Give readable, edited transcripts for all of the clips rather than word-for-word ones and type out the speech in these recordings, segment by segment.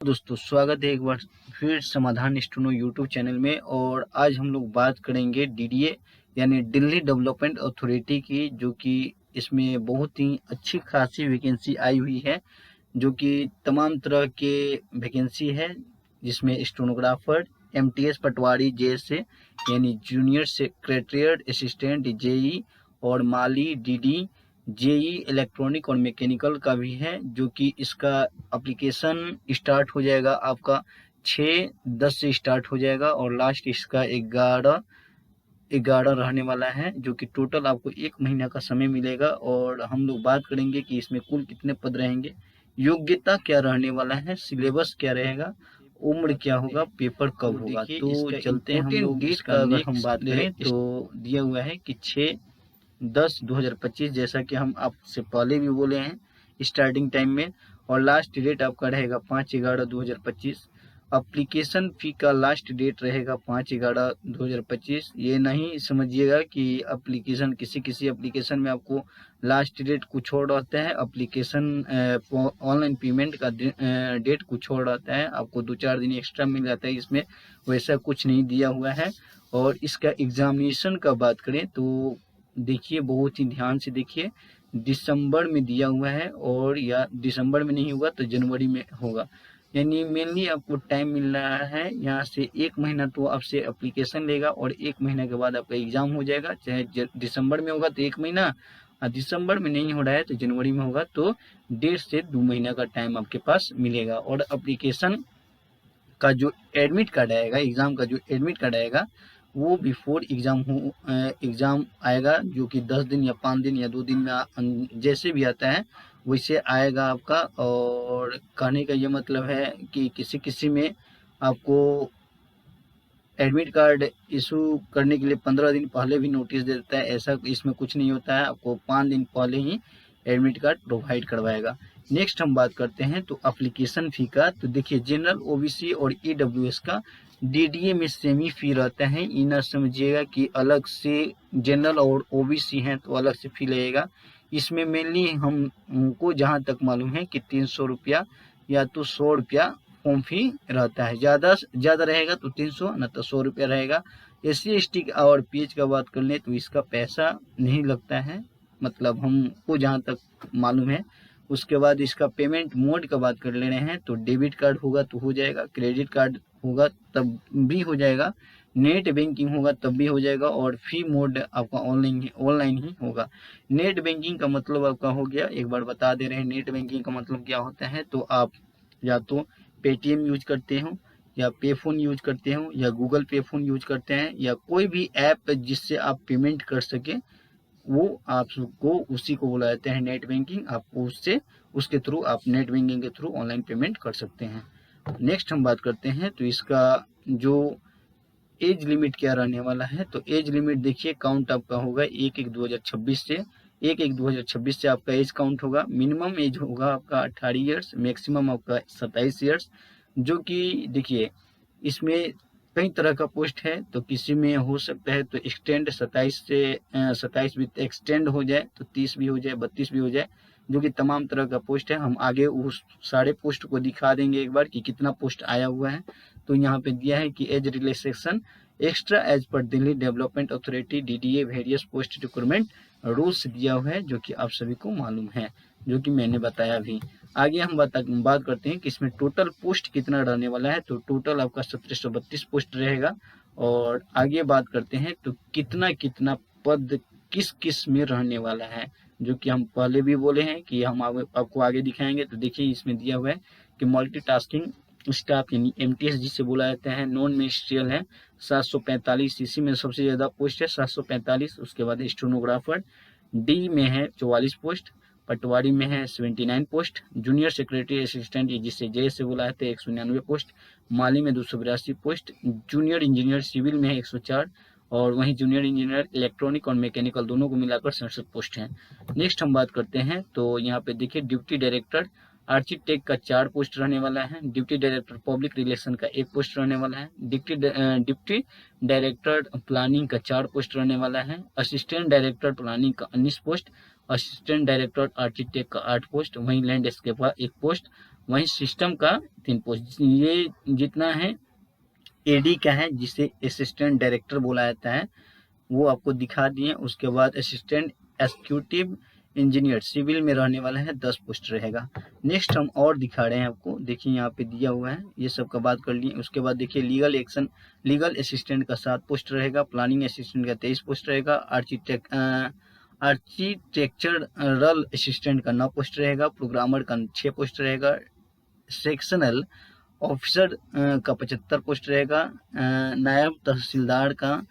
दोस्तों स्वागत है एक बार फिर समाधान स्टूडियो यूट्यूब चैनल में। और आज हम लोग बात करेंगे डीडीए यानी दिल्ली डेवलपमेंट अथॉरिटी की, जो कि इसमें बहुत ही अच्छी खासी वैकेंसी आई हुई है, जो कि तमाम तरह के वैकेंसी है, जिसमें स्टेनोग्राफर, एमटीएस पटवारी जैसे यानी जूनियर सेक्रेटरीट असिस्टेंट जेई और माली डीडी जेई इलेक्ट्रॉनिक और मैकेनिकल का भी है, जो कि इसका एप्लीकेशन स्टार्ट हो जाएगा आपका 6/10 से स्टार्ट हो जाएगा और लास्ट इसका 11/11 रहने वाला है, जो कि टोटल आपको 1 महीना का समय मिलेगा। और हम लोग बात करेंगे कि इसमें कुल कितने पद रहेंगे, योग्यता क्या रहने वाला है, सिलेबस क्या रहेगा, उम्र क्या होगा, पेपर कब होगा। तो चलते हैं हम लोग इसका अगर हम बात करें तो दिया हुआ है कि 6/10/2025, जैसा कि हम आपसे पहले भी बोले हैं स्टार्टिंग टाइम में। और लास्ट डेट आपका रहेगा 5/11/2025। अप्लीकेशन फ़ी का लास्ट डेट रहेगा 5/11/2025। ये नहीं समझिएगा कि एप्लीकेशन किसी एप्लीकेशन में आपको लास्ट डेट कुछ और रहता है, एप्लीकेशन ऑनलाइन पेमेंट का डेट कुछ और रहता है, आपको 2-4 दिन एक्स्ट्रा मिल जाता है। इसमें वैसा कुछ नहीं दिया हुआ है। और इसका एग्जामिनेशन का बात करें तो देखिए, बहुत ही ध्यान से देखिए, दिसंबर में दिया हुआ है, और या दिसंबर में नहीं होगा तो जनवरी में होगा। यानी मेनली आपको टाइम मिल रहा है यहाँ से 1 महीना, तो आपसे एप्लीकेशन लेगा और 1 महीना के बाद आपका एग्जाम हो जाएगा। चाहे दिसंबर में होगा तो 1 महीना, और दिसंबर में नहीं हो रहा है तो जनवरी में होगा, तो 1.5 से 2 महीना का टाइम आपके पास मिलेगा। और एप्लीकेशन का जो एडमिट कार्ड आएगा, एग्ज़ाम का जो एडमिट कार्ड आएगा, वो बिफोर एग्ज़ाम आएगा, जो कि 10 दिन या 5 दिन या 2 दिन में जैसे भी आता है वैसे आएगा आपका। और कहने का ये मतलब है कि किसी में आपको एडमिट कार्ड इशू करने के लिए 15 दिन पहले भी नोटिस दे देता है, ऐसा इसमें कुछ नहीं होता है। आपको 5 दिन पहले ही एडमिट कार्ड प्रोवाइड करवाएगा। नेक्स्ट हम बात करते हैं तो एप्लीकेशन फ़ी का। तो देखिए, जनरल, ओबीसी और ईडब्ल्यूएस का डीडीए में सेम ही फ़ी रहता है। ये ना समझिएगा कि अलग से जनरल और ओबीसी हैं तो अलग से फ़ी लगेगा। इसमें मेनली हमको जहाँ तक मालूम है कि 300 रुपया या तो 100 रुपया फॉर्म फी रहता है। ज़्यादा रहेगा तो 300, न तो 100 रुपया रहेगा। SC/ST और PH का बात कर लें तो इसका पैसा नहीं लगता है, मतलब हमको जहाँ तक मालूम है। उसके बाद इसका पेमेंट मोड का बात कर ले रहे हैं तो डेबिट कार्ड होगा तो हो जाएगा, क्रेडिट कार्ड होगा तब भी हो जाएगा, नेट बैंकिंग होगा तब भी हो जाएगा, और फी मोड आपका ऑनलाइन ही होगा। नेट बैंकिंग का मतलब आपका हो गया, एक बार बता दे रहे हैं नेट बैंकिंग का मतलब क्या होता है। तो आप या तो पेटीएम यूज करते हो, या पे फोन यूज करते हो, या गूगल पे फोन यूज करते हैं, या कोई भी ऐप जिससे आप पेमेंट कर सके, वो आपको उसी को बोला जाता है नेट बैंकिंग। आपको उसके थ्रू आप नेट बैंकिंग के थ्रू ऑनलाइन पेमेंट कर सकते हैं। नेक्स्ट हम बात करते हैं तो इसका जो एज लिमिट क्या रहने वाला है। तो एज लिमिट देखिए, काउंट आपका होगा 1/1/2026 से। 1/1/2026 से आपका एज काउंट होगा। मिनिमम एज होगा आपका 18 ईयर्स, मैक्सिमम आपका 27 ईयर्स। जो कि देखिए, इसमें कई तरह का पोस्ट है, तो किसी में हो सकता है तो एक्सटेंड 27 भी एक्सटेंड हो जाए, तो 30 भी हो जाए, 32 भी हो जाए, जो कि तमाम तरह का पोस्ट है। हम आगे उस सारे पोस्ट को दिखा देंगे एक बार कि कितना पोस्ट आया हुआ है। तो यहाँ पे दिया है कि एज रिलैक्सेशन एक्स्ट्रा एज पर Delhi development Authority DDA various post recruitment rules दिया हुआ है, जो कि आप सभी को मालूम है, जो कि मैंने बताया भी। आगे हम बात करते हैं कि इसमें टोटल पोस्ट कितना रहने वाला है। तो टोटल आपका 1732 पोस्ट रहेगा। और आगे बात करते हैं तो कितना कितना पद किस किस में रहने वाला है, जो कि हम पहले भी बोले हैं कि हम आपको आगे दिखाएंगे। तो देखिए, इसमें दिया हुआ है कि मल्टीटास्किंग स्टाफ यानी MTS जिसे बुलाया जाता है, नॉन मिनिस्ट्रियल है 745, इसी में सबसे ज़्यादा पोस्ट है 745। उसके बाद स्टेनोग्राफर डी में है 44 पोस्ट, पटवारी में है 79 पोस्ट, जूनियर सेक्रेटरी असिस्टेंट जिसे जे से बुलाए थे 199 पोस्ट, माली में 282 पोस्ट, जूनियर इंजीनियर सिविल में है 104, और वहीं जूनियर इंजीनियर इलेक्ट्रॉनिक और मैकेनिकल दोनों को मिलाकर 67 पोस्ट हैं। नेक्स्ट हम बात करते हैं तो यहाँ पे देखिए, ड्यूटी डायरेक्टर आर्किटेक्ट का 4 पोस्ट रहने वाला है, ड्यूटी डायरेक्टर पब्लिक रिलेशन का 1 पोस्ट रहने वाला है, डिप्टी डायरेक्टर प्लानिंग का 4 पोस्ट रहने वाला है, असिस्टेंट डायरेक्टर प्लानिंग का 19 पोस्ट, असिस्टेंट डायरेक्टर आर्किटेक्ट का 8 पोस्ट, वहीं लैंडस्केप का 1 पोस्ट, वहीं सिस्टम का 3 पोस्ट, ये जितना है एडी का है जिसे असिस्टेंट डायरेक्टर बोला जाता है, वो आपको दिखा दिए। उसके बाद असिस्टेंट एग्जीक्यूटिव इंजीनियर सिविल में रहने वाला है 10 पोस्ट रहेगा। नेक्स्ट हम और दिखा रहे हैं आपको, देखिए यहाँ पे दिया हुआ है, ये सब का बात कर लिए। उसके बाद देखिए लीगल असिस्टेंट का 7 पोस्ट रहेगा, प्लानिंग असिस्टेंट का 23 पोस्ट रहेगा, आर्किटेक्चरल असिस्टेंट का 9 पोस्ट रहेगा, प्रोग्रामर का 6 पोस्ट रहेगा, सेक्शनल ऑफिसर का 75 पोस्ट रहेगा, नायब तहसीलदार का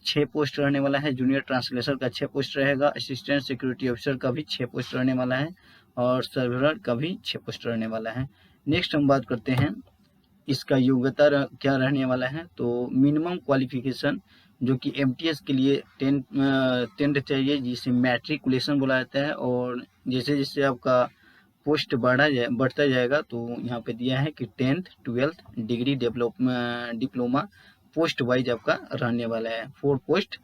6 पोस्ट रहने वाला है, जूनियर ट्रांसलेटर का 6 पोस्ट रहेगा, असिस्टेंट सिक्योरिटी ऑफिसर का भी 6 पोस्ट रहने वाला है और सर्वर का भी 6 पोस्ट रहने वाला है। नेक्स्ट हम बात करते हैं इसका योग्यता क्या रहने वाला है। तो मिनिमम क्वालिफिकेशन जो कि एमटीएस के लिए 10th चाहिए, जिसे मैट्रिकुलेशन बोला जाता है। और जैसे जैसे आपका पोस्ट बढ़ता जाएगा तो यहाँ पे दिया है कि 10th 12th degree diploma post wise आपका रहने वाला है। 4 post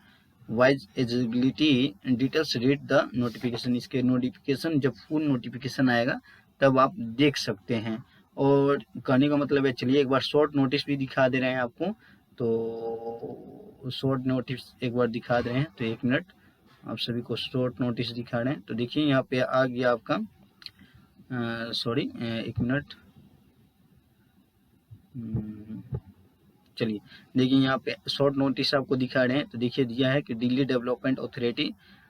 wise eligibility details read the notification. इसके नोटिफिकेशन जब फुल नोटिफिकेशन आएगा तब आप देख सकते हैं। और कहने का मतलब है, चलिए एक बार शॉर्ट नोटिस भी दिखा दे रहे हैं आपको। तो शॉर्ट नोटिस एक बार दिखा दे रहे हैं, तो 1 मिनट आप सभी को शॉर्ट नोटिस दिखा रहे हैं। तो देखिए यहाँ पे आ गया आपका, सॉरी 1 मिनट, चलिए देखिए यहाँ पे शॉर्ट नोटिस आपको दिखा रहे हैं। तो देखिए दिया है कि Delhi development authority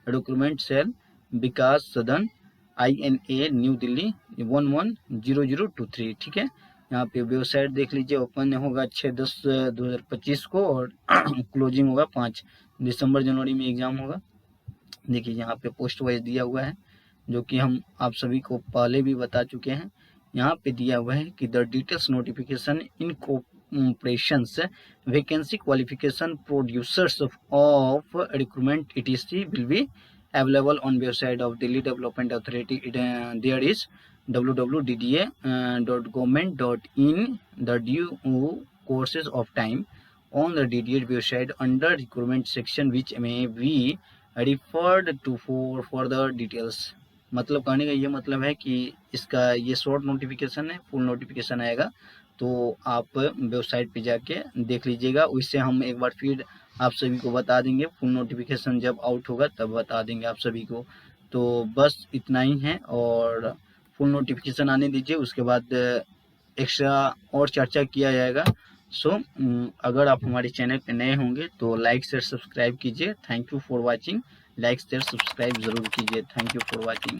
recruitment cell Vikas Sadan INA new Delhi 110023, ठीक है। यहाँ पे वेबसाइट देख लीजिए, ओपन होगा 6/10/2025 को और क्लोजिंग होगा 5 दिसंबर जनवरी में एग्जाम होगा। देखिए यहाँ पे पोस्ट वाइज दिया हुआ है, जो कि हम आप सभी को पहले भी बता चुके हैं। यहाँ पे दिया हुआ है कि the details notification in cooperations vacancy qualification producers of recruitment ETC will be available on website of Delhi Development Authority. There is www.dda.government.in the due courses of time on the DDA website under recruitment section which may be referred to for further details। मतलब कहने का ये मतलब है कि इसका ये short notification है, फुल नोटिफिकेशन आएगा तो आप वेबसाइट पे जाके देख लीजिएगा। उससे हम एक बार फिर आप सभी को बता देंगे, फुल नोटिफिकेशन जब आउट होगा तब बता देंगे आप सभी को। तो बस इतना ही है, और फुल नोटिफिकेशन आने दीजिए, उसके बाद एक्स्ट्रा और चर्चा किया जाएगा। सो अगर आप हमारे चैनल पे नए होंगे तो लाइक शेयर सब्सक्राइब कीजिए। Thank you for watching. Like share subscribe जरूर कीजिए। Thank you for watching.